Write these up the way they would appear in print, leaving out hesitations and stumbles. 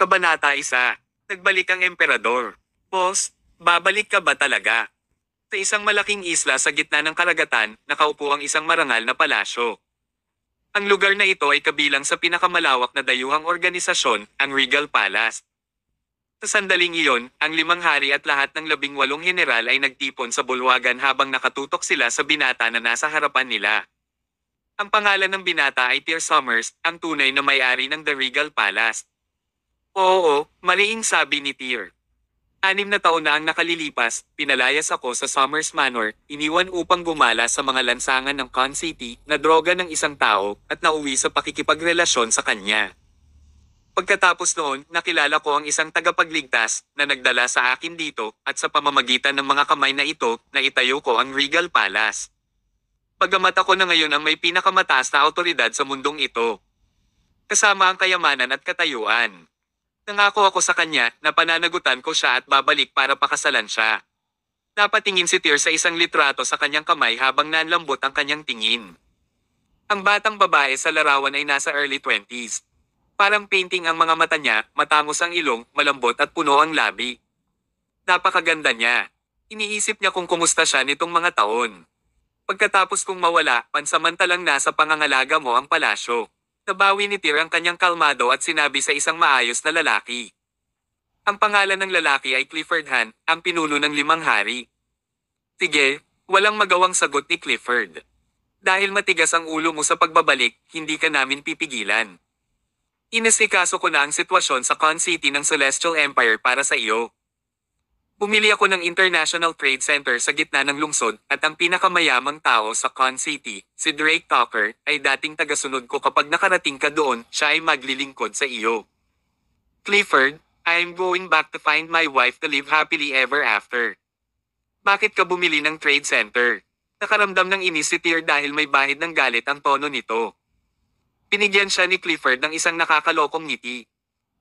Kabanata 1. Nagbalik ang emperador. Boss, babalik ka ba talaga? Sa isang malaking isla sa gitna ng karagatan, nakaupo ang isang marangal na palasyo. Ang lugar na ito ay kabilang sa pinakamalawak na dayuhang organisasyon, ang Regal Palace. Sa sandaling iyon, ang 5 hari at lahat ng 18 general ay nagtipon sa bulwagan habang nakatutok sila sa binata na nasa harapan nila. Ang pangalan ng binata ay Tyr Summers, ang tunay na may-ari ng The Regal Palace. Oo, mariing sabi ni Tyr. 6 na taon na ang nakalilipas, pinalayas ako sa Summers Manor, iniwan upang gumala sa mga lansangan ng Con City, na droga ng isang tao, at nauwi sa pakikipagrelasyon sa kanya. Pagkatapos noon, nakilala ko ang isang tagapagligtas, na nagdala sa akin dito, at sa pamamagitan ng mga kamay na ito, naitayo ko ang Regal Palace. Bagamat ako na ngayon ang may pinakamataas na awtoridad sa mundong ito. Kasama ang kayamanan at katayuan. Nangako ako sa kanya na pananagutan ko siya at babalik para pakasalan siya. Napatingin si Tyr sa isang litrato sa kanyang kamay habang nanlambot ang kanyang tingin. Ang batang babae sa larawan ay nasa early 20s. Parang painting ang mga mata niya, matangos ang ilong, malambot at puno ang labi. Napakaganda niya. Iniisip niya kung kumusta siya nitong mga taon. Pagkatapos kong mawala, pansamantalang nasa pangangalaga mo ang palasyo. Nabawi ni Tyr ang kanyang kalmado at sinabi sa isang maayos na lalaki. Ang pangalan ng lalaki ay Clifford Han, ang pinuno ng 5 hari. Sige, walang magawang sagot ni Clifford. Dahil matigas ang ulo mo sa pagbabalik, hindi ka namin pipigilan. Inasikaso ko na ang sitwasyon sa Con City ng Celestial Empire para sa iyo. Bumili ako ng International Trade Center sa gitna ng lungsod at ang pinakamayamang tao sa Con City, si Drake Tucker, ay dating tagasunod ko kapag nakarating ka doon, siya ay maglilingkod sa iyo. Clifford, I'm going back to find my wife to live happily ever after. Bakit ka bumili ng trade center? Nakaramdam ng inis si Tyr dahil may bahid ng galit ang tono nito. Pinigyan siya ni Clifford ng isang nakakalokong ngiti.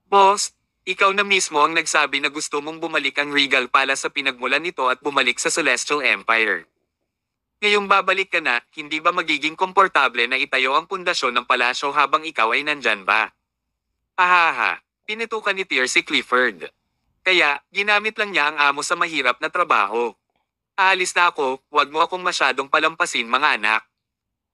Boss, ikaw na mismo ang nagsabi na gusto mong bumalik ang Regal Palace sa pinagmulan nito at bumalik sa Celestial Empire. Ngayong babalik ka na, hindi ba magiging komportable na itayo ang pundasyon ng palasyo habang ikaw ay nandyan ba? Ahaha, pinitukan ni Tyr si Clifford. Kaya, ginamit lang niya ang amo sa mahirap na trabaho. Aalis na ako, huwag mo akong masyadong palampasin mga anak.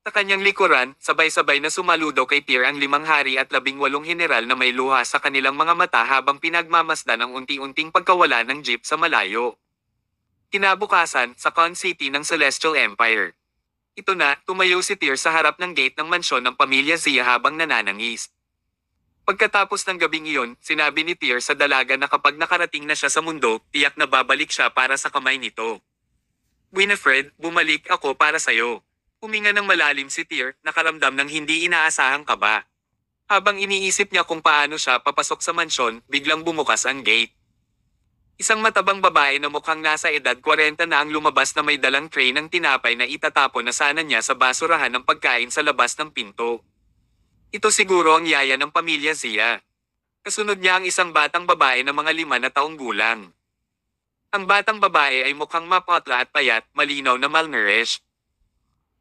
Sa kanyang likuran, sabay-sabay na sumaludo kay Tyr ang 5 hari at 18 general na may luha sa kanilang mga mata habang pinagmamasdan ang unti-unting pagkawala ng jeep sa malayo. Kinabukasan, sa Con City ng Celestial Empire. Ito na, tumayo si Tyr sa harap ng gate ng mansyon ng pamilya Zia habang nananangis. Pagkatapos ng gabing iyon, sinabi ni Tyr sa dalaga na kapag nakarating na siya sa mundo, tiyak na babalik siya para sa kamay nito. Winifred, bumalik ako para sayo. Huminga ng malalim si Tyr, nakaramdam ng hindi inaasahang kaba. Habang iniisip niya kung paano siya papasok sa mansyon, biglang bumukas ang gate. Isang matabang babae na mukhang nasa edad 40 na ang lumabas na may dalang tray ng tinapay na itatapon na sana niya sa basurahan ng pagkain sa labas ng pinto. Ito siguro ang yaya ng pamilya Zia. Kasunod niya ang isang batang babae na mga 5 na taong gulang. Ang batang babae ay mukhang mapatla at payat, malinaw na malnourished.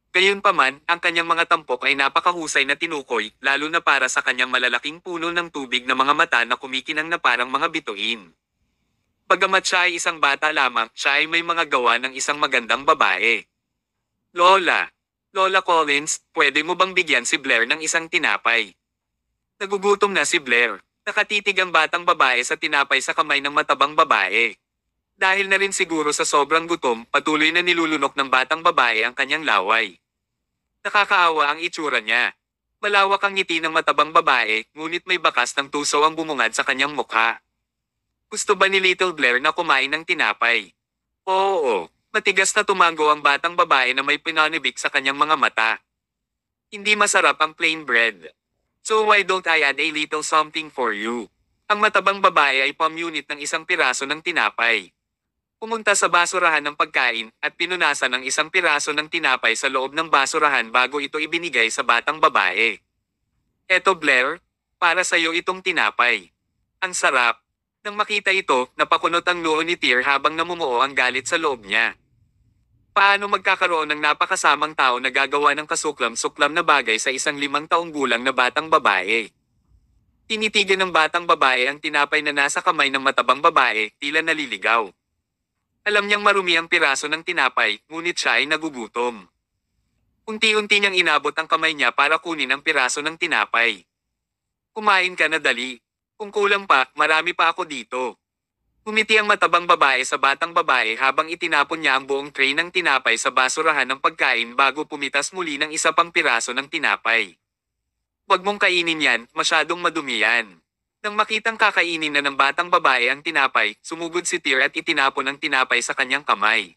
Gayunpaman, ang kanyang mga tampok ay napakahusay na tinukoy, lalo na para sa kanyang malalaking puno ng tubig na mga mata na kumikinang na parang mga bituin. Bagamat siya ay isang bata lamang, siya ay may mga gawa ng isang magandang babae. Lola Collins, pwede mo bang bigyan si Blair ng isang tinapay? Nagugutom na si Blair. Nakatitig ang batang babae sa tinapay sa kamay ng matabang babae. Dahil na rin siguro sa sobrang gutom, patuloy na nilulunok ng batang babae ang kanyang laway. Nakakaawa ang itsura niya. Malawak ang ngiti ng matabang babae, ngunit may bakas ng tuso ang bumungad sa kanyang mukha. Gusto ba ni Little Blair na kumain ng tinapay? Oo, matigas na tumango ang batang babae na may pinanibik sa kanyang mga mata. Hindi masarap ang plain bread. So why don't I add a little something for you? Ang matabang babae ay pamunit ng isang piraso ng tinapay. Pumunta sa basurahan ng pagkain at pinunasan ng isang piraso ng tinapay sa loob ng basurahan bago ito ibinigay sa batang babae. Eto Blair, para sa iyo itong tinapay. Ang sarap. Nang makita ito, napakunot ang noo ni Tyr habang namumuo ang galit sa loob niya. Paano magkakaroon ng napakasamang tao na gagawa ng kasuklam-suklam na bagay sa isang 5 taong gulang na batang babae? Tinitigan ng batang babae ang tinapay na nasa kamay ng matabang babae, tila naliligaw. Alam niyang marumi ang piraso ng tinapay, ngunit siya ay nagugutom. Unti-unti niyang inabot ang kamay niya para kunin ang piraso ng tinapay. Kumain ka na dali. Kung kulang pa, marami pa ako dito. Umiti ang matabang babae sa batang babae habang itinapon niya ang buong tray ng tinapay sa basurahan ng pagkain bago pumitas muli ng isa pang piraso ng tinapay. Huwag mong kainin yan, masyadong madumi yan. Nang makitang kakainin na ng batang babae ang tinapay, sumugod si Tyr at itinapon ang tinapay sa kanyang kamay.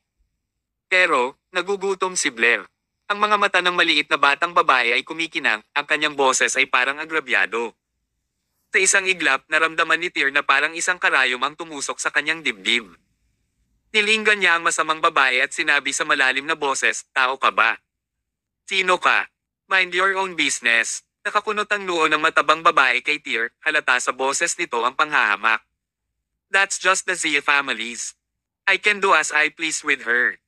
Pero, nagugutom si Blair. Ang mga mata ng maliit na batang babae ay kumikinang, ang kanyang boses ay parang agrabyado. Sa isang iglap, naramdaman ni Tyr na parang isang karayom ang tumusok sa kanyang dibdib. Nilinggan niya ang masamang babae at sinabi sa malalim na boses, "Tao ka ba? Sino ka? Mind your own business." Nakakunot ang noo ng matabang babae kay Tyr, halata sa boses nito ang panghahamak. "That's just the Zia families. I can do as I please with her."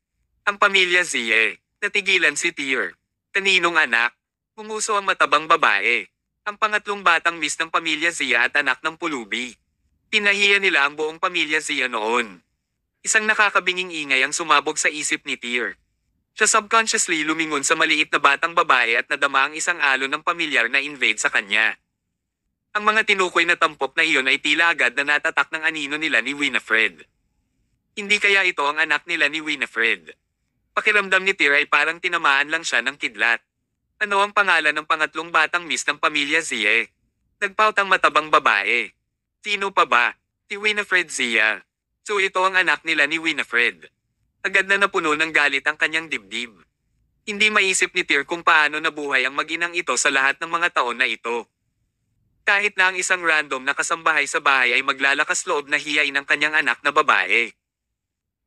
Ang pamilya Zia. Natigilan si Tyr. Kaninong anak? Umuso ang matabang babae. Ang pangatlong batang miss ng pamilya Zia at anak ng pulubi. Pinahiya nila ang buong pamilya Zia noon. Isang nakakabinging ingay ang sumabog sa isip ni Tyr. Siya subconsciously lumingon sa maliit na batang babae at nadama ang isang alon ng pamilyar na invade sa kanya. Ang mga tinukoy na tampok na iyon ay tila agad na natatak ng anino nila ni Winifred. Hindi kaya ito ang anak nila ni Winifred? Pakiramdam ni Tyr ay parang tinamaan lang siya ng kidlat. Ano ang pangalan ng pangatlong batang miss ng pamilya Zia? Nagpaut ang matabang babae. Sino pa ba? Si Winifred Zia. So ito ang anak nila ni Winifred. Agad na napuno ng galit ang kanyang dibdib. Hindi maisip ni Tyr kung paano nabuhay ang mag-inang ito sa lahat ng mga taon na ito. Kahit na ang isang random na kasambahay sa bahay ay maglalakas loob na hiyain ang kanyang anak na babae.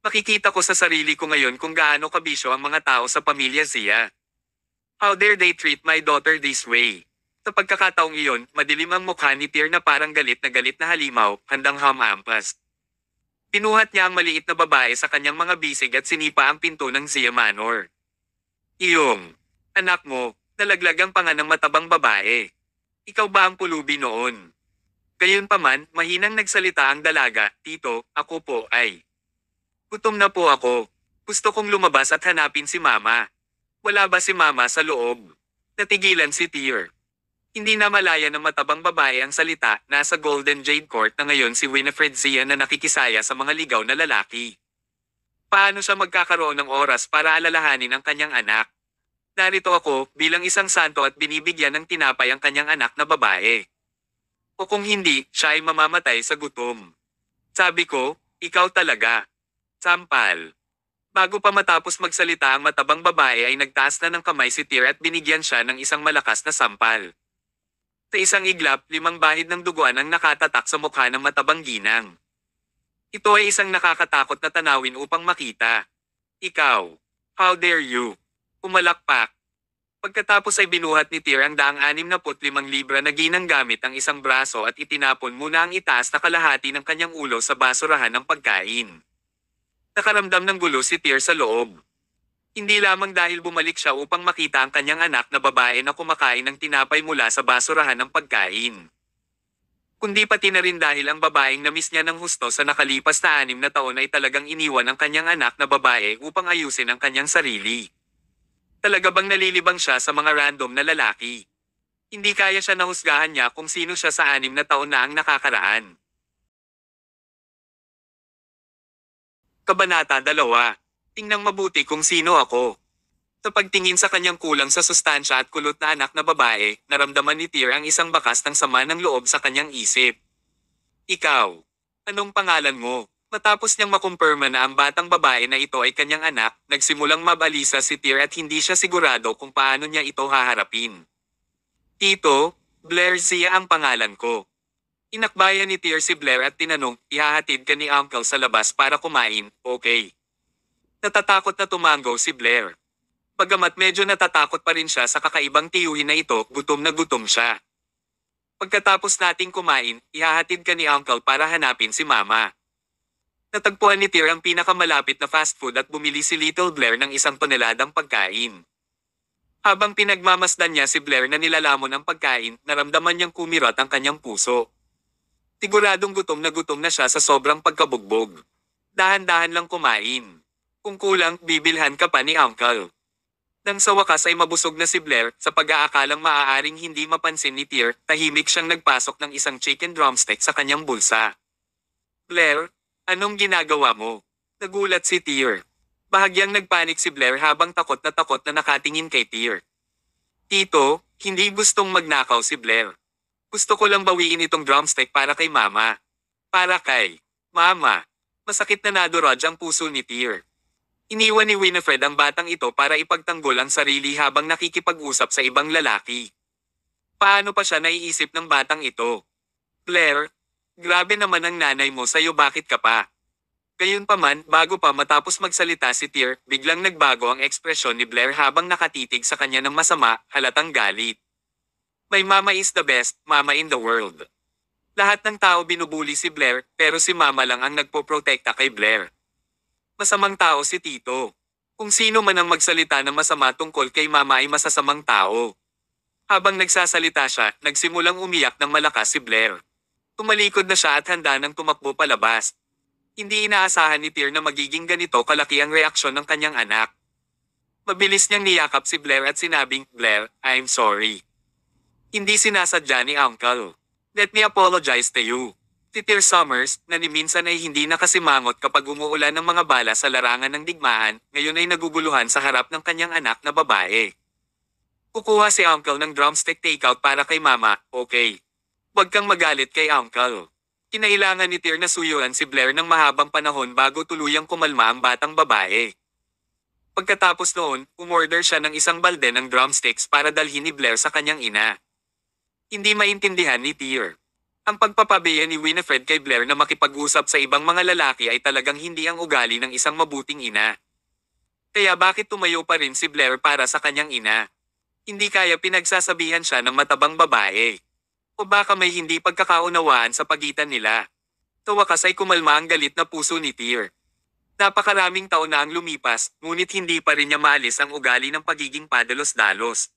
Makikita ko sa sarili ko ngayon kung gaano kabisyo ang mga tao sa pamilya Zia. How dare they treat my daughter this way? Sa pagkakataong iyon, madilim ang mukha ni Tyr na parang galit na halimaw, handang hamampas. Pinuhat niya ang maliit na babae sa kanyang mga bisig at sinipa ang pinto ng Zia Manor. "Iyong anak mo, nalaglag ang panga ng matabang babae. Ikaw ba ang pulubi noon?" Gayunpaman, mahinang nagsalita ang dalaga, "Tito, ako po ay. Gutom na po ako. Gusto kong lumabas at hanapin si Mama." "Wala ba si Mama sa loob?" Natigilan si Tyr. Hindi na malaya ng matabang babae ang salita, nasa Golden Jade Court na ngayon si Winifred Zia na nakikisaya sa mga ligaw na lalaki. Paano siya magkakaroon ng oras para alalahanin ang kanyang anak? "Narito ako, bilang isang santo at binibigyan ng tinapay ang kanyang anak na babae. O kung hindi, siya ay mamamatay sa gutom. Sabi ko, ikaw talaga." Sampal. Bago pa matapos magsalita ang matabang babae ay nagtaas na ng kamay si Tyr at binigyan siya ng isang malakas na sampal. Sa isang iglap, 5 bahid ng duguan ang nakatatak sa mukha ng matabang ginang. Ito ay isang nakakatakot na tanawin upang makita. "Ikaw. How dare you?" Umalakpak. Pagkatapos ay binuhat ni Tyr ang 65 libra na ginang gamit ang isang braso at itinapon muna ang itaas na kalahati ng kanyang ulo sa basurahan ng pagkain. Nakaramdam ng gulo si Tyr sa loob. Hindi lamang dahil bumalik siya upang makita ang kanyang anak na babae na kumakain ng tinapay mula sa basurahan ng pagkain. Kundi pati na rin dahil ang babaeng na-miss niya ng husto sa nakalipas na 6 na taon ay talagang iniwan ang kanyang anak na babae upang ayusin ang kanyang sarili. Talaga bang nalilibang siya sa mga random na lalaki? Hindi kaya siya nahusgahan niya kung sino siya sa 6 na taon na ang nakakaraan. Kabanata 2. Tingnang mabuti kung sino ako. Sa pagtingin sa kanyang kulang sa sustansya at kulot na anak na babae, naramdaman ni Tyr ang isang bakas ng sama ng loob sa kanyang isip. "Ikaw. Anong pangalan mo?" Matapos niyang makumpirma na ang batang babae na ito ay kanyang anak, nagsimulang mabalisa si Tyr at hindi siya sigurado kung paano niya ito haharapin. "Tito, Blair Zia ang pangalan ko." Inakbayan ni Tyr si Blair at tinanong, "Ihahatid ka ni Uncle sa labas para kumain, okay?" Natatakot na tumango si Blair. Bagamat medyo natatakot pa rin siya sa kakaibang tiyuhin na ito, gutom na gutom siya. "Pagkatapos nating kumain, ihahatid ka ni Uncle para hanapin si Mama." Natagpuan ni Tyr ang pinakamalapit na fast food at bumili si Little Blair ng 1 toneladang pagkain. Habang pinagmamasdan niya si Blair na nilalamon ang pagkain, naramdaman niyang kumirot ang kanyang puso. Siguradong gutom na siya sa sobrang pagkabugbog. Dahan-dahan lang kumain. Kung kulang, bibilhan ka pa ni Uncle. Nang sa wakas ay mabusog na si Blair, sa pag-aakalang maaaring hindi mapansin ni Tyr, tahimik siyang nagpasok ng isang chicken drumstick sa kanyang bulsa. Blair, anong ginagawa mo? Nagulat si Tyr. Bahagyang nagpanik si Blair habang takot na nakatingin kay Tyr. Tito, hindi gustong magnakaw si Blair. Gusto ko lang bawiin itong drumstick para kay Mama. Para kay Mama. Masakit na nadurog ang puso ni Tyr. Iniwan ni Winifred ang batang ito para ipagtanggol ang sarili habang nakikipag-usap sa ibang lalaki. Paano pa siya naiisip ng batang ito? Blair, grabe naman ang nanay mo sa'yo, bakit ka pa? Gayunpaman, bago pa matapos magsalita si Tyr, biglang nagbago ang ekspresyon ni Blair habang nakatitig sa kanya ng masama, halatang galit. My mama is the best mama in the world. Lahat ng tao binubuli si Blair, pero si Mama lang ang nagpoprotekta kay Blair. Masamang tao si Tito. Kung sino man ang magsalita ng masama tungkol kay Mama ay masasamang tao. Habang nagsasalita siya, nagsimulang umiyak ng malakas si Blair. Tumalikod na siya at handa nang tumakbo palabas. Hindi inaasahan ni Tyr na magiging ganito kalaki ang reaksyon ng kanyang anak. Mabilis niyang niyakap si Blair at sinabing, Blair, I'm sorry. Hindi sinasadya ni Uncle. Let me apologize to you. Si Tyr Summers, na ni minsan ay hindi nakasimangot kapag umuulan ng mga bala sa larangan ng digmaan, ngayon ay naguguluhan sa harap ng kanyang anak na babae. Kukuha si Uncle ng drumstick takeout para kay Mama, okay? Huwag kang magalit kay Uncle. Kinailangan ni Tyr na suyuan si Blair ng mahabang panahon bago tuluyang kumalma ang batang babae. Pagkatapos noon, umorder siya ng isang balde ng drumsticks para dalhin ni Blair sa kanyang ina. Hindi maintindihan ni Tyr. Ang pagpapabeya ni Winifred kay Blair na makipag-usap sa ibang mga lalaki ay talagang hindi ang ugali ng isang mabuting ina. Kaya bakit tumayo pa rin si Blair para sa kanyang ina? Hindi kaya pinagsasabihan siya ng matabang babae. O baka may hindi pagkakaunawaan sa pagitan nila. Sa wakas ay kumalma ang galit na puso ni Tyr. Napakaraming taon na ang lumipas, ngunit hindi pa rin niya maalis ang ugali ng pagiging padalos-dalos.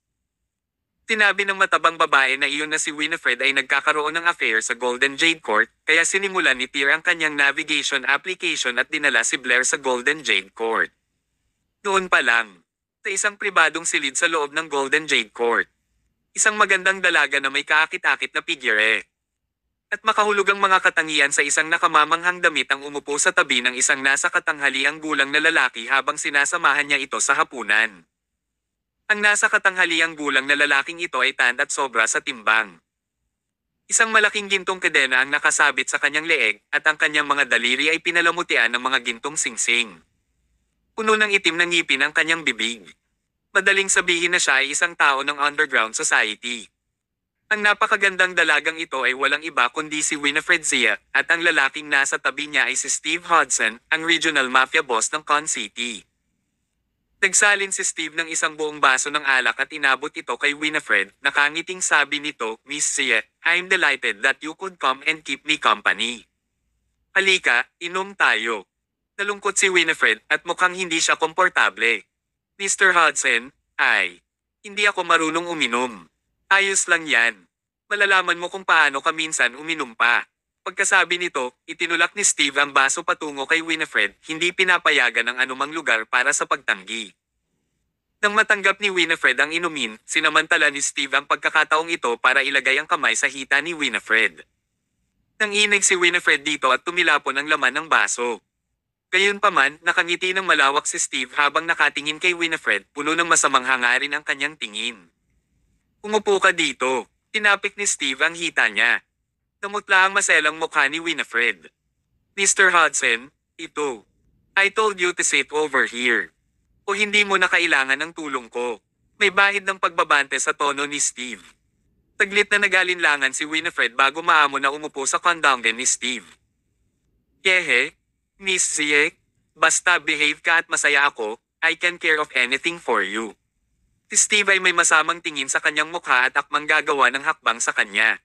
Sinabi ng matabang babae na iyon na si Winifred ay nagkakaroon ng affair sa Golden Jade Court, kaya sinimulan ni Tyr ang kanyang navigation application at dinala si Blair sa Golden Jade Court. Noon pa lang, sa isang pribadong silid sa loob ng Golden Jade Court. Isang magandang dalaga na may kaakit-akit na figure. At makahulugang mga katangian sa isang nakamamanghang damit ang umupo sa tabi ng isang nasa katanghaliang gulang na lalaki habang sinasamahan niya ito sa hapunan. Ang nasa katanghaliang gulang na lalaking ito ay tanda at sobra sa timbang. Isang malaking gintong kadena ang nakasabit sa kanyang leeg at ang kanyang mga daliri ay pinalamutian ng mga gintong singsing. Puno ng itim na ngipin ang kanyang bibig. Madaling sabihin na siya ay isang tao ng underground society. Ang napakagandang dalagang ito ay walang iba kundi si Winifred Zia at ang lalaking nasa tabi niya ay si Steve Hudson, ang regional mafia boss ng Con City. Nagsalin si Steve ng isang buong baso ng alak at inabot ito kay Winifred. Nakangiting sabi nito, Miss Zia, I'm delighted that you could come and keep me company. Halika, inom tayo. Nalungkot si Winifred at mukhang hindi siya komportable. Mr. Hudson, hindi ako marunong uminom. Ayos lang yan. Malalaman mo kung paano ka minsan uminom pa. Pagkasabi nito, itinulak ni Steve ang baso patungo kay Winifred, hindi pinapayagan ng anumang lugar para sa pagtanggi. Nang matanggap ni Winifred ang inumin, sinamantala ni Steve ang pagkakataong ito para ilagay ang kamay sa hita ni Winifred. Nang inig si Winifred dito at tumilapon ang laman ng baso. Gayunpaman, nakangiti ng malawak si Steve habang nakatingin kay Winifred, puno ng masamang hangarin ang kanyang tingin. Umupo ka dito. Tinapik ni Steve ang hita niya. Namutla ang maselang mukha ni Winifred. Mr. Hudson, ito. I told you to sit over here. O hindi mo na kailangan ng tulong ko. May bahid ng pagbabante sa tono ni Steve. Taglit na nagalinlangan si Winifred bago maamo na umupo sa kondongen ni Steve. Yehe, Miss Ziek, basta behave ka at masaya ako, I can care of anything for you. Si Steve ay may masamang tingin sa kanyang mukha at akmang gagawa ng hakbang sa kanya.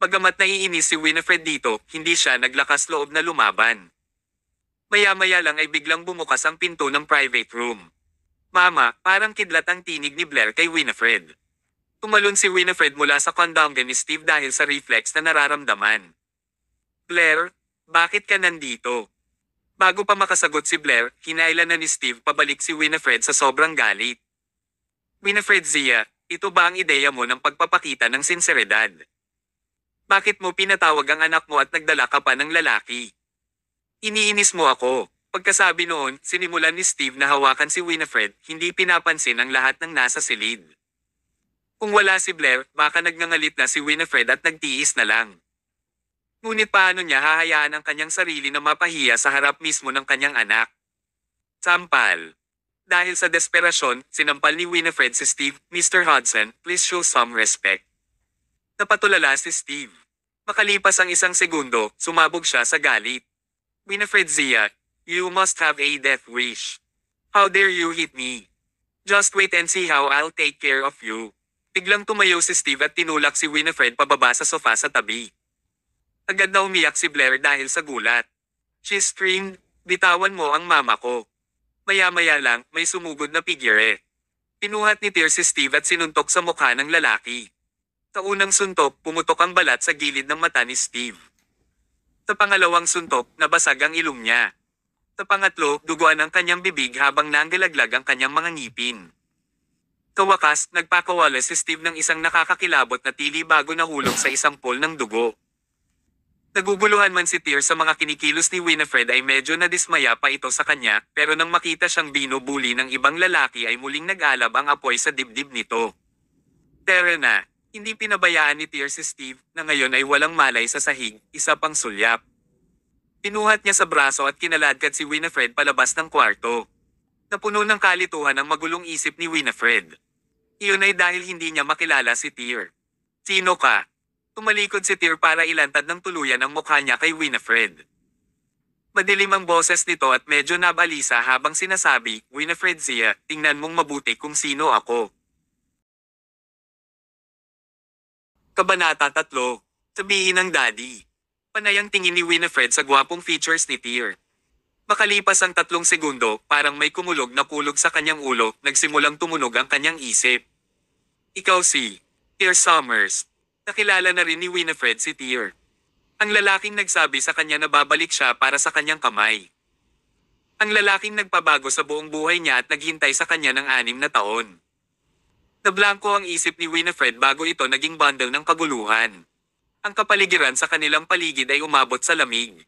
Bagamat naiinis si Winifred dito, hindi siya naglakas loob na lumaban. Maya-maya lang ay biglang bumukas ang pinto ng private room. Mama, parang kidlat ang tinig ni Blair kay Winifred. Tumalon si Winifred mula sa kondongan ni Steve dahil sa reflex na nararamdaman. Blair, bakit ka nandito? Bago pa makasagot si Blair, hinailan na ni Steve pabalik si Winifred sa sobrang galit. Winifred Zia, ito ba ang ideya mo ng pagpapakita ng sinseridad? Bakit mo pinatawag ang anak mo at nagdala ka pa ng lalaki? Iniinis mo ako. Pagkasabi noon, sinimulan ni Steve na hawakan si Winifred, hindi pinapansin ang lahat ng nasa silid. Kung wala si Blair, baka nagngangalit na si Winifred at nagtiis na lang. Ngunit paano niya hahayaan ang kanyang sarili na mapahiya sa harap mismo ng kanyang anak? Sampal. Dahil sa desperasyon, sinampal ni Winifred si Steve, Mr. Hudson, please show some respect. Napatulala si Steve. Makalipas ang isang segundo, sumabog siya sa galit. Winifred Zia, you must have a death wish. How dare you hit me? Just wait and see how I'll take care of you. Biglang tumayo si Steve at tinulak si Winifred pababa sa sofa sa tabi. Agad na umiyak si Blair dahil sa gulat. She screamed, bitawan mo ang mama ko. Maya-maya lang, may sumugod na figure. Pinuhat ni Tear si Steve at sinuntok sa mukha ng lalaki. Sa unang suntok, pumutok ang balat sa gilid ng mata ni Steve. Sa pangalawang suntok, nabasag ang ilong niya. Sa pangatlo, duguan ang kanyang bibig habang nanggalaglag ang kanyang mga ngipin. Sa wakas, nagpakawala si Steve ng isang nakakakilabot na tili bago nahulog sa isang pool ng dugo. Naguguluhan man si Tear sa mga kinikilos ni Winifred ay medyo nadismaya pa ito sa kanya, pero nang makita siyang binubuli ng ibang lalaki ay muling nag-alab ang apoy sa dibdib nito. Tara na, hindi pinabayaan ni Tear si Steve, na ngayon ay walang malay sa sahig, isa pang sulyap. Pinuhat niya sa braso at kinaladkad si Winifred palabas ng kwarto. Napuno ng kalituhan ang magulong isip ni Winifred. Iyon ay dahil hindi niya makilala si Tear. Sino ka? Tumalikod si Tear para ilantad ng tuluyan ang mukha niya kay Winifred. Madilim ang boses nito at medyo nabalisa habang sinasabi, Winifred Zia, tingnan mong mabuti kung sino ako. Kabanata 3. Sabihin ng Daddy. Panayang tingin ni Winifred sa gwapong features ni Tear. Makalipas ang 3 segundo, parang may kumulog na kulog sa kanyang ulo, nagsimulang tumunog ang kanyang isip. Ikaw si Tear Summers. Nakilala na rin ni Winifred si Tear. Ang lalaking nagsabi sa kanya na babalik siya para sa kanyang kamay. Ang lalaking nagpabago sa buong buhay niya at naghintay sa kanya ng 6 na taon. Nablangko ang isip ni Winifred bago ito naging bundle ng kaguluhan. Ang kapaligiran sa kanilang paligid ay umabot sa lamig.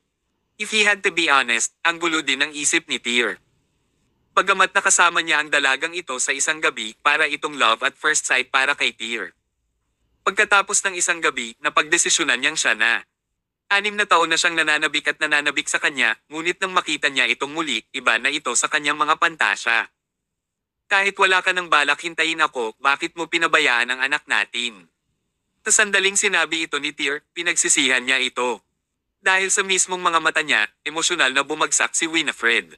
If he had to be honest, ang gulo din ng isip ni Tear. Bagamat nakasama niya ang dalagang ito sa isang gabi, para itong love at first sight para kay Tear. Pagkatapos ng isang gabi, napagdesisyonan niyang siya na. 6 na taon na siyang nananabik at nananabik sa kanya, ngunit nang makita niya itong muli, iba na ito sa kanyang mga pantasya. Kahit wala ka ng balak hintayin ako, bakit mo pinabayaan ang anak natin? Sa sandaling sinabi ito ni Tear, pinagsisihan niya ito. Dahil sa mismong mga mata niya, emosyonal na bumagsak si Winifred.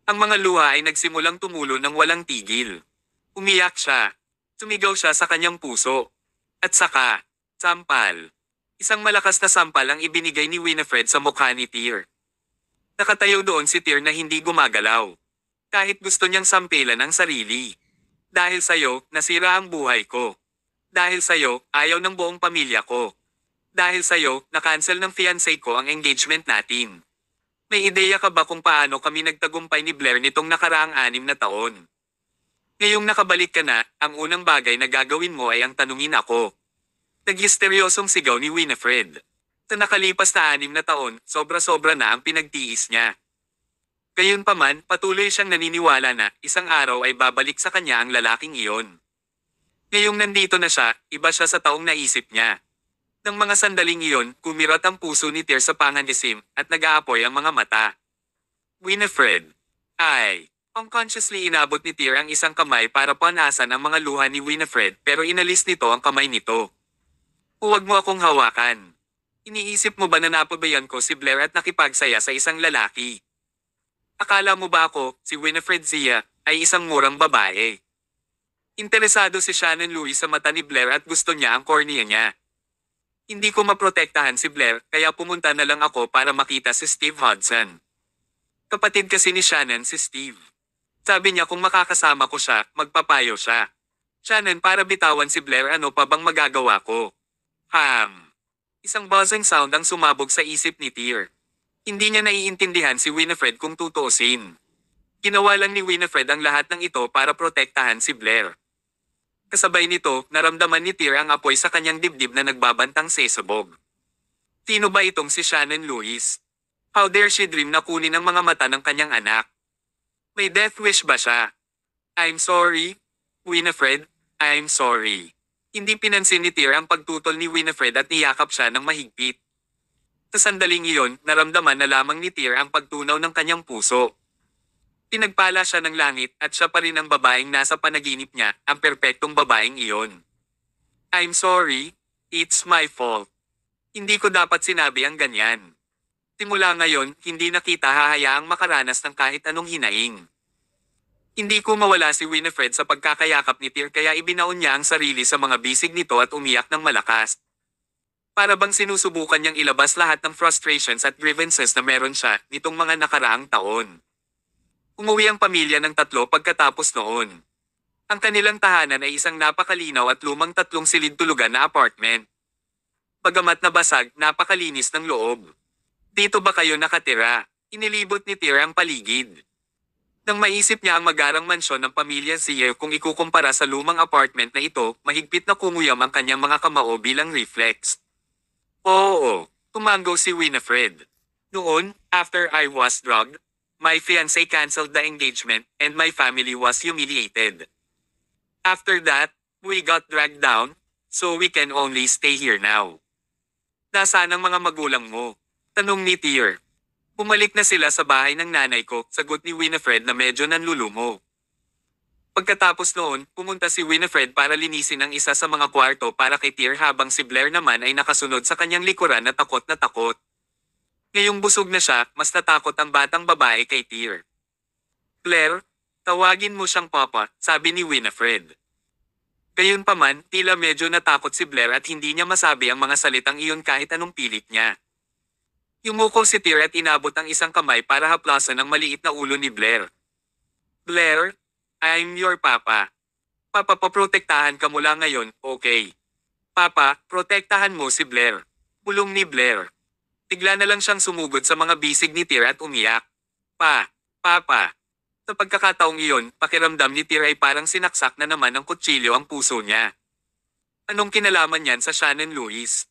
Ang mga luha ay nagsimulang tumulo ng walang tigil. Umiyak siya. Sumigaw siya sa kanyang puso. At saka, sampal. Isang malakas na sampal ang ibinigay ni Winifred sa mukha ni Tear. Nakatayo doon si Tear na hindi gumagalaw. Kahit gusto niyang sampilan ang sarili. Dahil sa'yo, nasira ang buhay ko. Dahil sa'yo, ayaw ng buong pamilya ko. Dahil sa'yo, na-cancel ng fiancé ko ang engagement natin. May ideya ka ba kung paano kami nagtagumpay ni Blair nitong nakaraang 6 na taon? Ngayong nakabalik ka na, ang unang bagay na gagawin mo ay ang tanungin ako. Naghisteryosong sigaw ni Winifred. Sa nakalipas na 6 na taon, sobra-sobra na ang pinagtiis niya. Gayunpaman, patuloy siyang naniniwala na isang araw ay babalik sa kanya ang lalaking iyon. Ngayong nandito na siya, iba siya sa taong naisip niya. Nang mga sandaling iyon, kumirat ang puso ni Tear sa panganisim at nag-aapoy ang mga mata. Winifred. Ay. Unconsciously inabot ni Tear ang isang kamay para punasan ang mga luha ni Winifred pero inalis nito ang kamay nito. Huwag mo akong hawakan. Iniisip mo ba na napabayan ko si Blair at nakipagsaya sa isang lalaki? Akala mo ba ako, si Winifred Zia, ay isang murang babae? Interesado si Shannon Louis sa mata ni Blair at gusto niya ang cornea niya. Hindi ko maprotektahan si Blair kaya pumunta na lang ako para makita si Steve Hudson. Kapatid kasi ni Shannon si Steve. Sabi niya kung makakasama ko siya, magpapayo siya. Shannon, para bitawan si Blair, ano pa bang magagawa ko? Isang buzzing sound ang sumabog sa isip ni Tyr. Hindi niya naiintindihan si Winifred kung tutuusin. Ginawa lang ni Winifred ang lahat ng ito para protektahan si Blair. Kasabay nito, naramdaman ni Tyr ang apoy sa kanyang dibdib na nagbabantang sesabog. Sino ba itong si Shannon Lewis? How dare she dream na kunin ang mga mata ng kanyang anak? May death wish ba siya? I'm sorry, Winifred, I'm sorry. Hindi pinansin ni Tyr ang pagtutol ni Winifred at niyakap siya ng mahigpit. Sa sandaling iyon, naramdaman na lamang ni Tyr ang pagtunaw ng kanyang puso. Pinagpala siya ng langit at siya pa rin ang babaeng nasa panaginip niya, ang perpektong babaeng iyon. I'm sorry, it's my fault. Hindi ko dapat sinabi ang ganyan. Simula ngayon, hindi na kita hahayaang makaranas ng kahit anong hinaing. Hindi ko mawala si Winifred sa pagkakayakap ni Tyr, kaya ibinaon niya ang sarili sa mga bisig nito at umiyak ng malakas. Para bang sinusubukan niyang ilabas lahat ng frustrations at grievances na meron siya nitong mga nakaraang taon. Umuwi ang pamilya ng tatlo pagkatapos noon. Ang kanilang tahanan ay isang napakalinaw at lumang 3 silid tulugan na apartment. Bagamat nabasag, napakalinis ng loob. Dito ba kayo nakatira? Inilibot ni Tyr ang paligid. Nang maisip niya ang magarang mansyon ng pamilya Zier kung ikukumpara sa lumang apartment na ito, mahigpit na kumuyam ang kanyang mga kamao bilang reflex. Oo, tumango si Winifred. Noon, after I was drugged, my fiancé canceled the engagement and my family was humiliated. After that, we got dragged down, so we can only stay here now. Nasaan ang mga magulang mo? Tanong ni Tyr. Bumalik na sila sa bahay ng nanay ko, sagot ni Winifred na medyo nanlulumo. Pagkatapos noon, pumunta si Winifred para linisin ang isa sa mga kwarto para kay Tyr habang si Blair naman ay nakasunod sa kanyang likuran na takot na takot. Ngayong busog na siya, mas natakot ang batang babae kay Tyr. Blair, tawagin mo siyang Papa, sabi ni Winifred. Gayunpaman, tila medyo natakot si Blair at hindi niya masabi ang mga salitang iyon kahit anong pilit niya. Yumuko si Tyr at inabot ang isang kamay para haplasan ang maliit na ulo ni Blair. Blair, I'm your papa. Papa, paprotektahan ka mula ngayon, okay? Papa, protektahan mo si Blair. Bulong ni Blair. Tigla na lang siyang sumugod sa mga bisig ni Tyr at umiyak. Papa. Sa pagkakataong iyon, pakiramdam ni Tyr ay parang sinaksak na naman ng kutsilyo ang puso niya. Anong kinalaman niyan sa Shannon Lewis?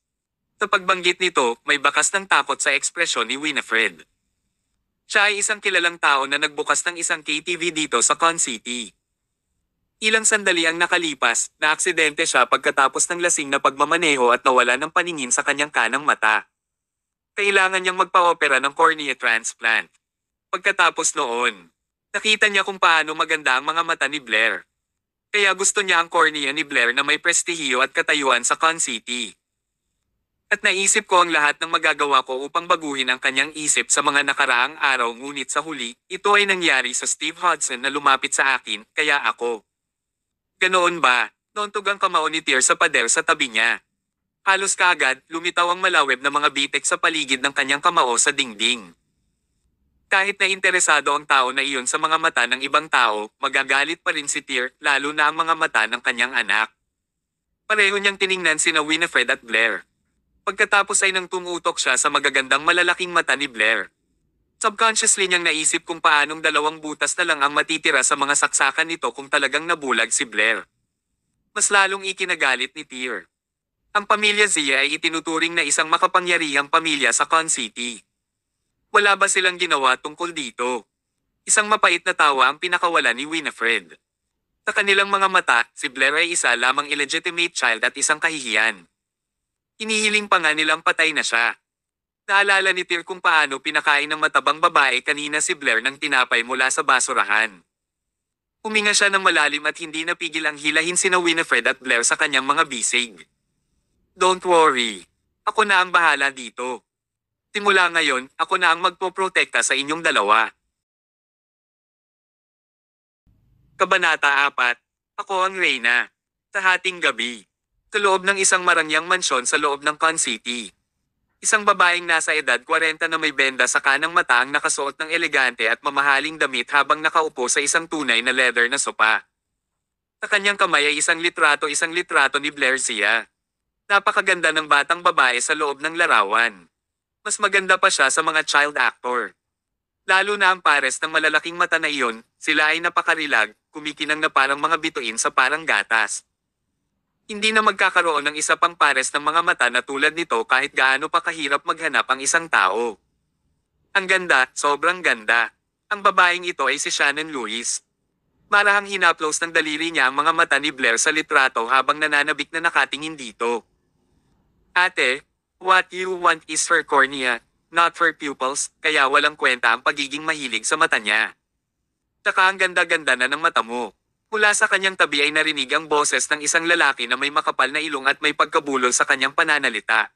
Sa pagbanggit nito, may bakas ng takot sa ekspresyon ni Winifred. Siya ay isang kilalang tao na nagbukas ng isang KTV dito sa Con City. Ilang sandali ang nakalipas, naaksidente siya pagkatapos ng lasing na pagmamaneho at nawala ng paningin sa kanyang kanang mata. Kailangan niyang magpa-opera ng cornea transplant. Pagkatapos noon, nakita niya kung paano maganda ang mga mata ni Blair. Kaya gusto niya ang cornea ni Blair na may prestihiyo at katayuan sa Con City. At naisip ko ang lahat ng magagawa ko upang baguhin ang kanyang isip sa mga nakaraang araw, ngunit sa huli, ito ay nangyari sa Steve Hudson na lumapit sa akin, kaya ako. Ganoon ba? Nauntog ang kamao ni Tyr sa pader sa tabi niya. Halos kaagad, lumitaw ang malaweb na mga bitek sa paligid ng kanyang kamao sa dingding. Kahit na interesado ang tao na iyon sa mga mata ng ibang tao, magagalit pa rin si Tyr, lalo na ang mga mata ng kanyang anak. Pareho niyang tiningnan sina Winifred at Blair. Pagkatapos ay nang tumutok siya sa magagandang malalaking mata ni Blair. Subconsciously niyang naisip kung paanong 2 butas na lang ang matitira sa mga saksakan nito kung talagang nabulag si Blair. Mas lalong ikinagalit ni Tyr. Ang pamilya Zia ay itinuturing na isang makapangyarihang pamilya sa Con City. Wala ba silang ginawa tungkol dito? Isang mapait na tawa ang pinakawala ni Winifred. Sa kanilang mga mata, si Blair ay isa lamang illegitimate child at isang kahihiyan. Hinihiling pa nga nilang patay na siya. Naalala ni Tyr kung paano pinakain ng matabang babae kanina si Blair ng tinapay mula sa basurahan. Huminga siya ng malalim at hindi napigil ang hilahin sina Winifred at Blair sa kanyang mga bisig. Don't worry. Ako na ang bahala dito. Simula ngayon, ako na ang magpoprotekta sa inyong dalawa. Kabanata 4. Ako ang Reyna. Sa hating gabi. Sa loob ng isang marangyang mansyon sa loob ng Con City. Isang babaeng nasa edad 40 na may benda sa kanang mata ang nakasuot ng elegante at mamahaling damit habang nakaupo sa isang tunay na leather na sopa. Sa kanyang kamay ay isang litrato ni Blair Zia. Napakaganda ng batang babae sa loob ng larawan. Mas maganda pa siya sa mga child actor. Lalo na ang pares ng malalaking mata na iyon, sila ay napakarilag, kumikinang na parang mga bituin sa parang gatas. Hindi na magkakaroon ng isa pang pares ng mga mata na tulad nito kahit gaano pa kahirap maghanap ang isang tao. Ang ganda, sobrang ganda. Ang babaeng ito ay si Shannon Lewis. Marahang hinaplos ng daliri niya ang mga mata ni Blair sa litrato habang nananabik na nakatingin dito. Ate, what you want is for cornea, not for pupils, kaya walang kwenta ang pagiging mahilig sa mata niya. Tsaka ang ganda-ganda na ng mata mo. Mula sa kanyang tabi ay narinig ang boses ng isang lalaki na may makapal na ilong at may pagkabulol sa kanyang pananalita.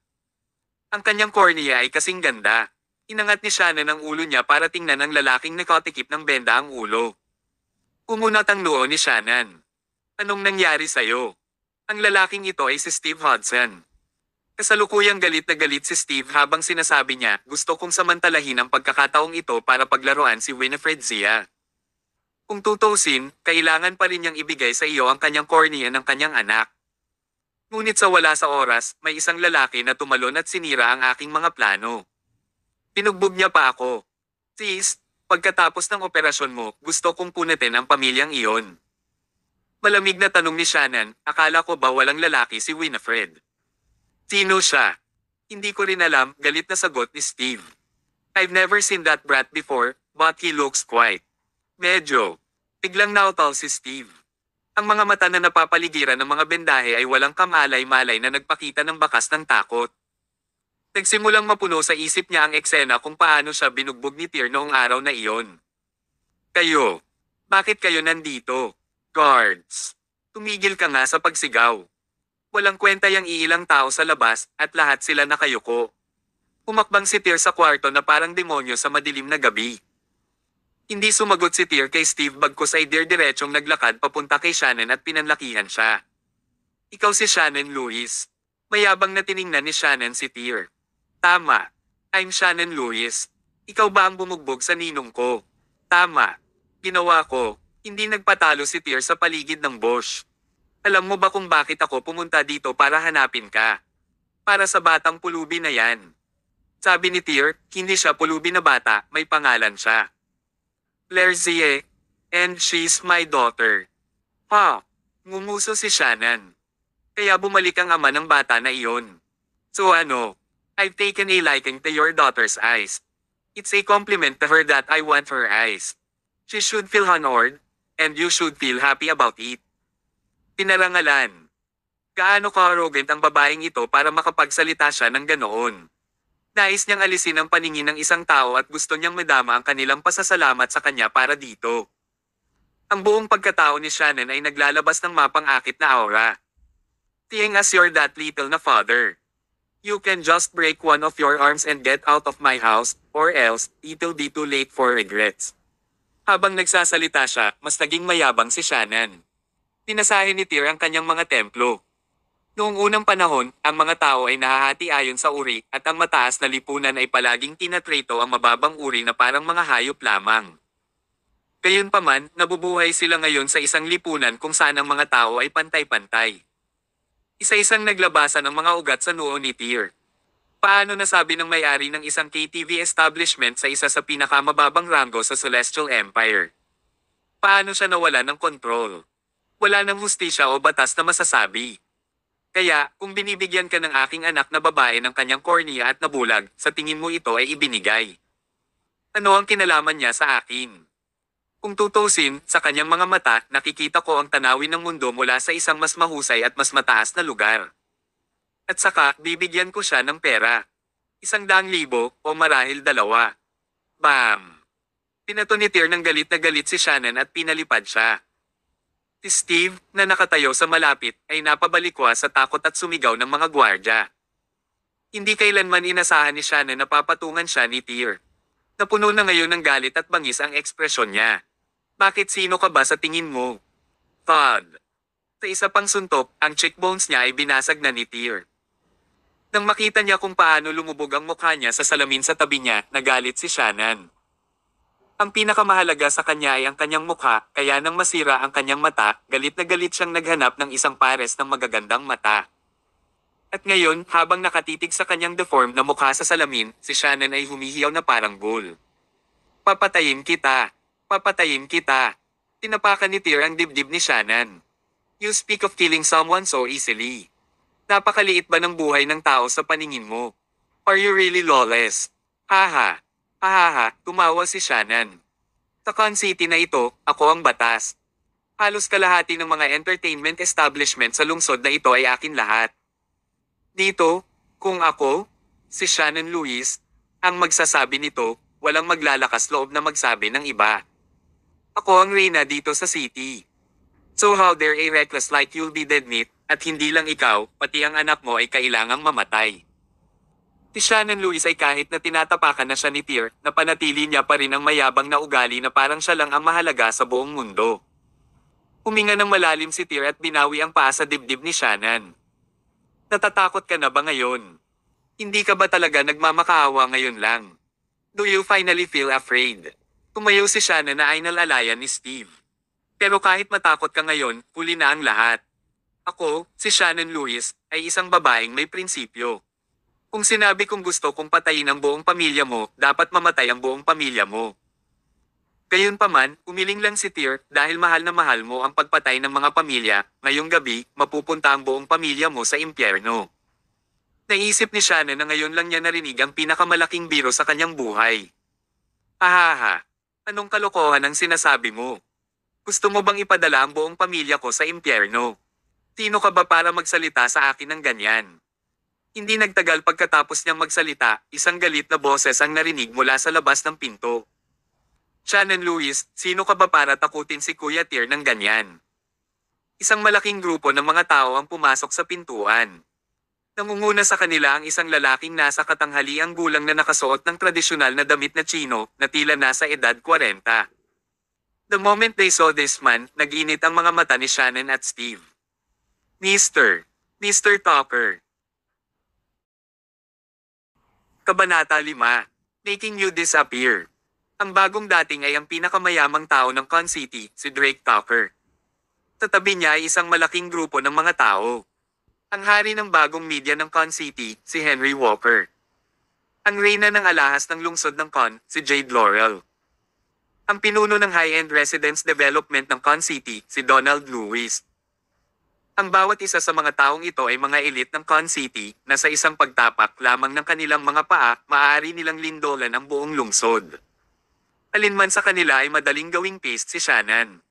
Ang kanyang cornea ay kasing ganda. Inangat ni Shannon ang ulo niya para tingnan ang lalaking nakatikip ng benda ang ulo. Umunat ang noo ni Shannon. Anong nangyari sa'yo? Ang lalaking ito ay si Steve Hudson. Kasalukuyang galit na galit si Steve habang sinasabi niya, gusto kong samantalahin ang pagkakataong ito para paglaruan si Winifred Zia. Kung tutusin, kailangan pa rin niyang ibigay sa iyo ang kanyang cornea ng kanyang anak. Ngunit sa wala sa oras, may isang lalaki na tumalon at sinira ang aking mga plano. Pinugbog niya pa ako. Sis, pagkatapos ng operasyon mo, gusto kong punatin ang pamilyang iyon. Malamig na tanong ni Shannon, akala ko ba walang lalaki si Winifred? Sino siya? Hindi ko rin alam, galit na sagot ni Steve. I've never seen that brat before, but he looks quite. Medyo. Biglang nautal si Steve. Ang mga mata na napapaligiran ng mga bendahe ay walang kamalay-malay na nagpakita ng bakas ng takot. Nagsimulang mapuno sa isip niya ang eksena kung paano siya binugbog ni Tyr noong araw na iyon. Kayo. Bakit kayo nandito? Guards. Tumigil ka nga sa pagsigaw. Walang kwenta yang iilang tao sa labas at lahat sila nakayuko. Umakbang si Tyr sa kwarto na parang demonyo sa madilim na gabi. Hindi sumagot si Tyr kay Steve bagkus ay diretsong naglakad papunta kay Shannon at pinanlakihan siya. Ikaw si Shannon Lewis. Mayabang na tiningnan ni Shannon si Tyr. Tama. I'm Shannon Lewis. Ikaw ba ang bumugbog sa ninong ko? Tama. Ginawa ko. Hindi nagpatalo si Tyr sa paligid ng bush. Alam mo ba kung bakit ako pumunta dito para hanapin ka? Para sa batang pulubi na yan. Sabi ni Tyr, hindi siya pulubi na bata, may pangalan siya. Blair Zia, and she's my daughter. Ha? Ngumuso si Shannon. Kaya bumalik ang ama ng bata na iyon. So ano? I've taken a liking to your daughter's eyes. It's a compliment to her that I want her eyes. She should feel honored, and you should feel happy about it. Pinarangalan. Gaano ka-arrogant ang babaeng ito para makapagsalita siya ng ganoon? Nais niyang alisin ang paningin ng isang tao at gusto niyang madama ang kanilang pasasalamat sa kanya para dito. Ang buong pagkatao ni Shannon ay naglalabas ng mapang-akit na aura. Seeing as you're that little na father. You can just break one of your arms and get out of my house, or else, it'll be too late for regrets. Habang nagsasalita siya, mas naging mayabang si Shannon. Pinasahin ni Tyr ang kanyang mga templo. Noong unang panahon, ang mga tao ay nahahati ayon sa uri at ang mataas na lipunan ay palaging tinatrito ang mababang uri na parang mga hayop lamang. Gayunpaman, nabubuhay sila ngayon sa isang lipunan kung saan ang mga tao ay pantay-pantay. Isa-isang naglabasan ng mga ugat sa noo ni Tyr. Paano nasabi ng may-ari ng isang KTV establishment sa isa sa pinakamababang ranggo sa Celestial Empire? Paano siya nawala ng kontrol? Wala ng hustisya o batas na masasabi. Kaya, kung binibigyan ka ng aking anak na babae ng kanyang cornea at nabulag, sa tingin mo ito ay ibinigay. Ano ang kinalaman niya sa akin? Kung tutusin, sa kanyang mga mata, nakikita ko ang tanawin ng mundo mula sa isang mas mahusay at mas mataas na lugar. At saka, bibigyan ko siya ng pera. 100,000 o marahil 2. Bam! Pinato ni Tyr ng galit na galit si Shannon at pinalipad siya. Si Steve, na nakatayo sa malapit, ay napabalikwa sa takot at sumigaw ng mga gwardya. Hindi kailanman inasahan ni Shannon na papatungan siya ni Tyr. Napuno na ngayon ng galit at bangis ang ekspresyon niya. Bakit sino ka ba sa tingin mo? Thud. Sa isa pang suntok, ang cheekbones niya ay binasag na ni Tyr. Nang makita niya kung paano lumubog ang mukha niya sa salamin sa tabi niya, nagalit si Shannon. Ang pinakamahalaga sa kanya ay ang kanyang mukha, kaya nang masira ang kanyang mata, galit na galit siyang naghanap ng isang pares ng magagandang mata. At ngayon, habang nakatitig sa kanyang deformed na mukha sa salamin, si Shannon ay humihiyaw na parang bull. Papatayin kita! Papatayin kita! Tinapakan ni Tyr ang dibdib ni Shannon. You speak of killing someone so easily. Napakaliit ba ng buhay ng tao sa paningin mo? Are you really lawless? Haha! Hahaha, tumawa si Shannon. Sa Con City na ito, ako ang batas. Halos kalahati ng mga entertainment establishment sa lungsod na ito ay akin lahat. Dito, kung ako, si Shannon Lewis, ang magsasabi nito, walang maglalakas loob na magsabi ng iba. Ako ang reyna dito sa city. So how dare a reckless like you'll be dead meat, at hindi lang ikaw, pati ang anak mo ay kailangang mamatay. Si Shannon Lewis ay kahit na tinatapakan na siya ni Tyr, napanatili niya pa rin ang mayabang na ugali na parang siya lang ang mahalaga sa buong mundo. Huminga ng malalim si Tyr at binawi ang paa sa dibdib ni Shannon. Natatakot ka na ba ngayon? Hindi ka ba talaga nagmamakaawa ngayon lang? Do you finally feel afraid? Tumayo si Shannon na ay nalalayan ni Steve. Pero kahit matakot ka ngayon, huli na ang lahat. Ako, si Shannon Lewis, ay isang babaeng may prinsipyo. Kung sinabi kong gusto kong patayin ang buong pamilya mo, dapat mamatay ang buong pamilya mo. Gayunpaman, umiling lang si Tyr dahil mahal na mahal mo ang pagpatay ng mga pamilya, ngayong gabi, mapupunta ang buong pamilya mo sa impyerno. Naisip ni Shannon na ngayon lang niya narinig ang pinakamalaking biro sa kanyang buhay. Ahaha! Anong kalokohan ang sinasabi mo? Gusto mo bang ipadala ang buong pamilya ko sa impyerno? Sino ka ba para magsalita sa akin ng ganyan? Hindi nagtagal pagkatapos niyang magsalita, isang galit na boses ang narinig mula sa labas ng pinto. Shannon Lewis, sino ka ba para takutin si Kuya Tyr ng ganyan? Isang malaking grupo ng mga tao ang pumasok sa pintuan. Nangunguna sa kanila ang isang lalaking nasa katanghaliang gulang na nakasuot ng tradisyonal na damit na Chino, na tila nasa edad 40. The moment they saw this man, nag-init ang mga mata ni Shannon at Steve. Mr. Topper. Kabanata 5. Making you disappear. Ang bagong dating ay ang pinakamayamang tao ng Con City, si Drake Topper. Sa tabi niya ay isang malaking grupo ng mga tao. Ang hari ng bagong media ng Con City, si Henry Walker. Ang reyna ng alahas ng lungsod ng Con, si Jade Laurel. Ang pinuno ng high-end residence development ng Con City, si Donald Lewis. Ang bawat isa sa mga taong ito ay mga elite ng Con City, na sa isang pagtapak lamang ng kanilang mga paa, maaari nilang lindolan ang buong lungsod. Alinman sa kanila ay madaling gawing paste si Shannon.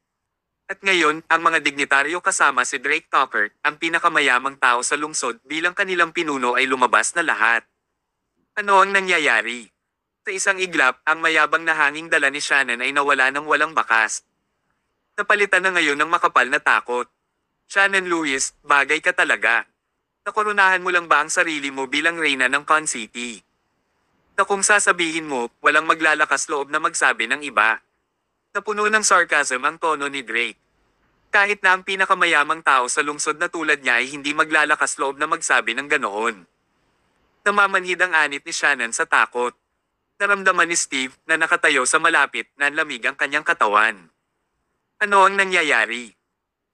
At ngayon, ang mga dignitaryo kasama si Drake Topper, ang pinakamayamang tao sa lungsod bilang kanilang pinuno ay lumabas na lahat. Ano ang nangyayari? Sa isang iglap, ang mayabang na hanging dala ni Shannon ay nawala ng walang bakas. Napalitan na ngayon ng makapal na takot. Shannon Lewis, bagay ka talaga. Nakurunahan mo lang ba ang sarili mo bilang reyna ng Con City? Na kung sasabihin mo, walang maglalakas loob na magsabi ng iba. Napuno ng sarcasm ang tono ni Drake. Kahit na ang pinakamayamang tao sa lungsod na tulad niya ay hindi maglalakas loob na magsabi ng ganoon. Namamanhid ang anit ni Shannon sa takot. Naramdaman ni Steve na nakatayo sa malapit na lamig ang kanyang katawan. Ano ang nangyayari?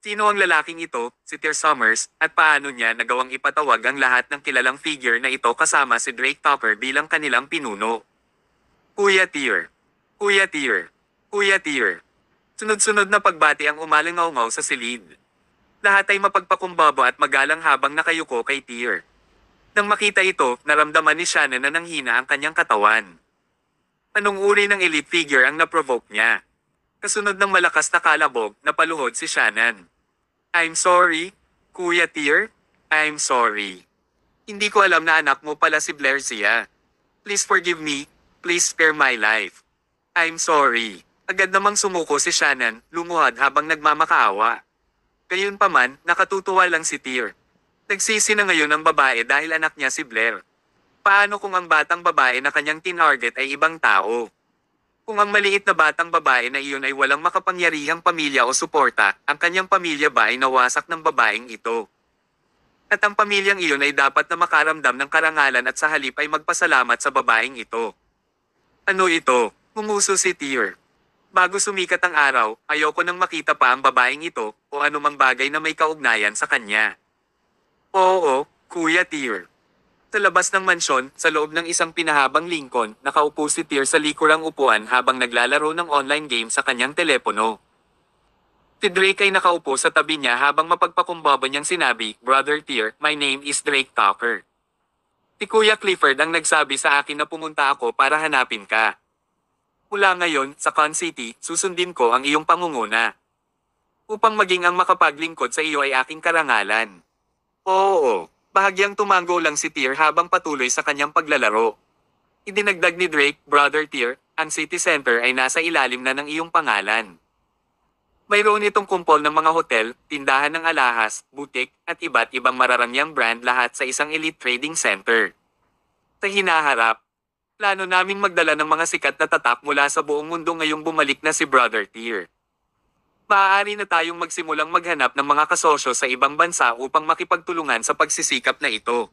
Sino ang lalaking ito, si Tyr Summers, at paano niya nagawang ipatawag ang lahat ng kilalang figure na ito kasama si Drake Topper bilang kanilang pinuno? Kuya Tyr. Kuya Tyr. Kuya Tyr. Sunod-sunod na pagbati ang umalingaw-ngaw sa silid. Lahat ay mapagpakumbaba at magalang habang nakayuko kay Tyr. Nang makita ito, naramdaman ni Shannon na nanghina ang kanyang katawan. Anong uri ng elite figure ang naprovoke niya? Kasunod ng malakas na kalabog, napaluhod si Shannon. I'm sorry, Kuya Tyr. I'm sorry. Hindi ko alam na anak mo pala si Blair Zia. Please forgive me. Please spare my life. I'm sorry. Agad namang sumuko si Shannon, lumuhad habang nagmamakaawa. Gayunpaman, nakatutuwa lang si Tyr. Nagsisi na ngayon ang babae dahil anak niya si Blair. Paano kung ang batang babae na kanyang tinarget ay ibang tao? Kung ang maliit na batang babae na iyon ay walang makapangyarihang pamilya o suporta, ang kanyang pamilya ba ay nawasak ng babaeng ito? At ang pamilyang iyon ay dapat na makaramdam ng karangalan at sa halip ay magpasalamat sa babaeng ito. Ano ito? Ngumuso si Tyr. Bago sumikat ang araw, ayoko nang makita pa ang babaeng ito o anumang bagay na may kaugnayan sa kanya. Oo, Kuya Tyr. Sa labas ng mansyon, sa loob ng isang pinahabang Lincoln, nakaupo si Tyr sa likurang upuan habang naglalaro ng online game sa kanyang telepono. Si Drake ay nakaupo sa tabi niya habang mapagpakumbaba niyang sinabi, "Brother Tyr, my name is Drake Tucker. Si Kuya Clifford ang nagsabi sa akin na pumunta ako para hanapin ka. Mula ngayon, sa Con City, susundin ko ang iyong pangunguna. Upang maging ang makapaglingkod sa iyo ay aking karangalan." Oo, bahagyang tumango lang si Tyr habang patuloy sa kanyang paglalaro. Idinagdag ni Drake, "Brother Tyr, ang city center ay nasa ilalim na ng iyong pangalan. Mayroon itong kumpol ng mga hotel, tindahan ng alahas, butik, at iba't ibang mararangyang brand lahat sa isang elite trading center. Sa hinaharap, plano naming magdala ng mga sikat na tatak mula sa buong mundo ngayong bumalik na si Brother Tyr. Maaari na tayong magsimulang maghanap ng mga kasosyo sa ibang bansa upang makipagtulungan sa pagsisikap na ito."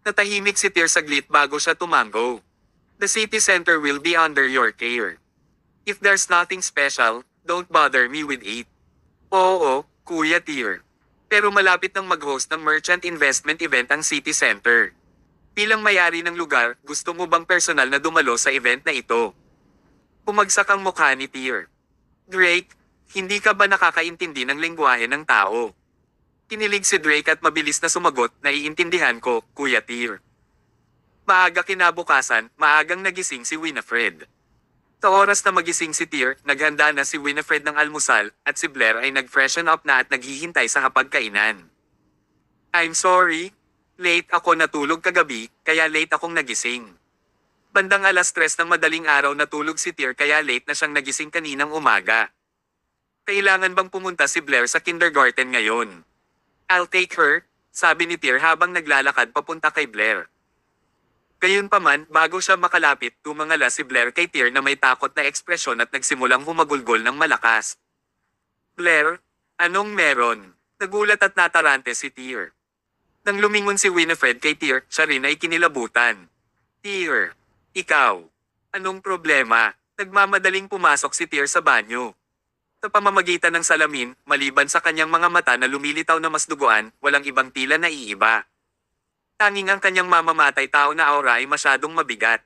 Natahimik si Tyr saglit bago siya tumango. "The city center will be under your care. If there's nothing special, don't bother me with it." Oo, Kuya Tyr. Pero malapit nang mag-host ng merchant investment event ang city center. Bilang may-ari ng lugar, gusto mo bang personal na dumalo sa event na ito? Pumagsak ang mukha ni Tyr. "Drake, hindi ka ba nakakaintindi ng lengguwahe ng tao?" Kinilig si Drake at mabilis na sumagot, "Naiintindihan ko, Kuya Tyr." Maaga kinabukasan, maagang nagising si Winifred. Sa oras na magising si Tyr, naghanda na si Winifred ng almusal, at si Blair ay nag-freshen up na at naghihintay sa hapagkainan. "I'm sorry. Late ako natulog kagabi, kaya late akong nagising." Bandang 3:00 ng madaling araw natulog si Tyr kaya late na siyang nagising kaninang umaga. "Kailangan bang pumunta si Blair sa kindergarten ngayon?" "I'll take her," sabi ni Tyr habang naglalakad papunta kay Blair. Gayunpaman, bago siya makalapit, tumangala si Blair kay Tyr na may takot na ekspresyon at nagsimulang humagulgol ng malakas. "Blair, anong meron?" Nagulat at natarante si Tyr. Nang lumingon si Winifred kay Tyr, siya rin ay kinilabutan. "Tyr, ikaw. Anong problema?" Nagmamadaling pumasok si Tyr sa banyo. Sa pamamagitan ng salamin, maliban sa kanyang mga mata na lumilitaw na mas duguan, walang ibang tila na iiba. Tanging ang kanyang mamamatay tao na aura ay masyadong mabigat.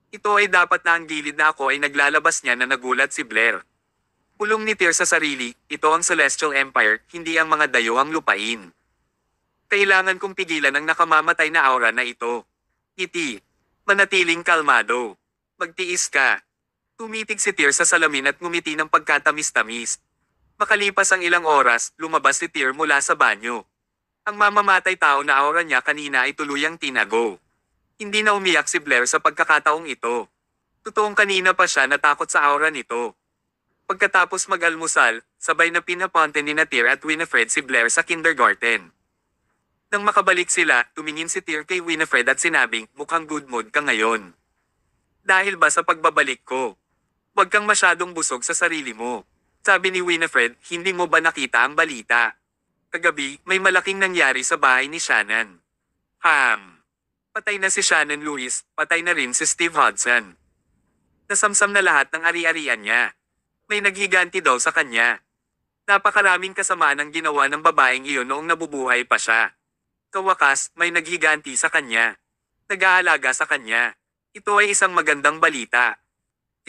Ito ay dapat na ang gilid na ako ay naglalabas niya na nagulat si Blair. Pulong ni Tyr sa sarili, ito ang Celestial Empire, hindi ang mga dayuhang lupain. Kailangan kong pigilan ang nakamamatay na aura na ito. Iti. Manatiling kalmado. Magtiis ka. Tumitig si Tyr sa salamin at ngumiti ng pagkatamis-tamis. Makalipas ang ilang oras, lumabas si Tyr mula sa banyo. Ang mamamatay tao na aura niya kanina ay tuluyang tinago. Hindi na umiyak si Blair sa pagkakataong ito. Totoong kanina pa siya natakot sa aura nito. Pagkatapos mag-almusal, sabay na pinapunta ni Tyr at Winifred si Blair sa kindergarten. Nang makabalik sila, tumingin si Tyr kay Winifred at sinabing, "Mukhang good mood ka ngayon. Dahil ba sa pagbabalik ko? Huwag kang masyadong busog sa sarili mo." Sabi ni Winifred, "Hindi mo ba nakita ang balita? Kagabi, may malaking nangyari sa bahay ni Shannon." Patay na si Shannon Lewis, patay na rin si Steve Hudson. Nasamsam na lahat ng ari-arian niya. May naghiganti daw sa kanya. Napakaraming kasamaan ang ginawa ng babaeng iyon noong nabubuhay pa siya. Sa wakas, may naghiganti sa kanya. Nag-aalaga sa kanya. Ito ay isang magandang balita.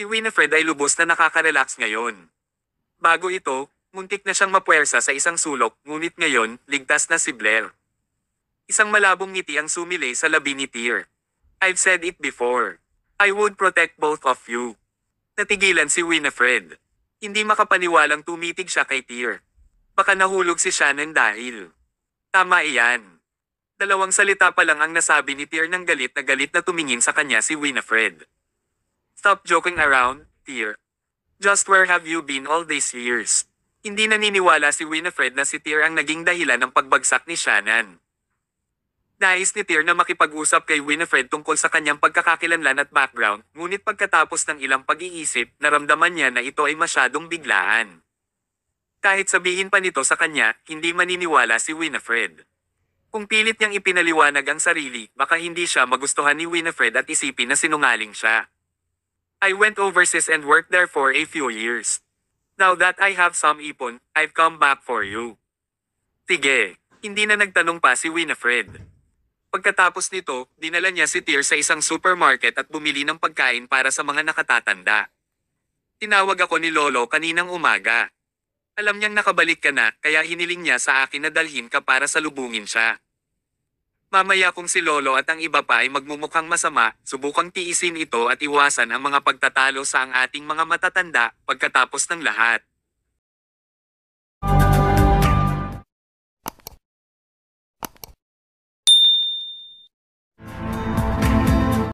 Si Winifred ay lubos na nakaka-relax ngayon. Bago ito, muntik na siyang mapuwersa sa isang sulok, ngunit ngayon, ligtas na si Blair. Isang malabong ngiti ang sumilay sa labi ni Tyr. "I've said it before. I would protect both of you." Natigilan si Winifred. Hindi makapaniwalang tumitig siya kay Tyr. Baka nahulog si Shannon dahil. Tama iyan. Dalawang salita pa lang ang nasabi ni Tyr ng galit na tumingin sa kanya si Winifred. "Stop joking around, Tyr. Just where have you been all these years?" Hindi naniniwala si Winifred na si Tyr ang naging dahilan ng pagbagsak ni Shannon. Nais ni Tyr na makipag-usap kay Winifred tungkol sa kanyang pagkakakilanlan at background, ngunit pagkatapos ng ilang pag-iisip, naramdaman niya na ito ay masyadong biglaan. Kahit sabihin pa nito sa kanya, hindi maniniwala si Winifred. Kung pilit niyang ipinaliwanag ang sarili, baka hindi siya magustuhan ni Winifred at isipin na sinungaling siya. I went overseas and worked there for a few years. Now that I have some ipon, I've come back for you. Sige, hindi na nagtanong pa si Winifred. Pagkatapos nito, dinala niya si Tyr sa isang supermarket at bumili ng pagkain para sa mga nakatatanda. Tinawag ako ni Lolo kaninang umaga. Alam niyang nakabalik ka na, kaya hiniling niya sa akin na dalhin ka para salubungin siya. Mamaya kung si Lolo at ang iba pa ay magmumukhang masama, subukang tiisin ito at iwasan ang mga pagtatalo sa ang ating mga matatanda pagkatapos ng lahat.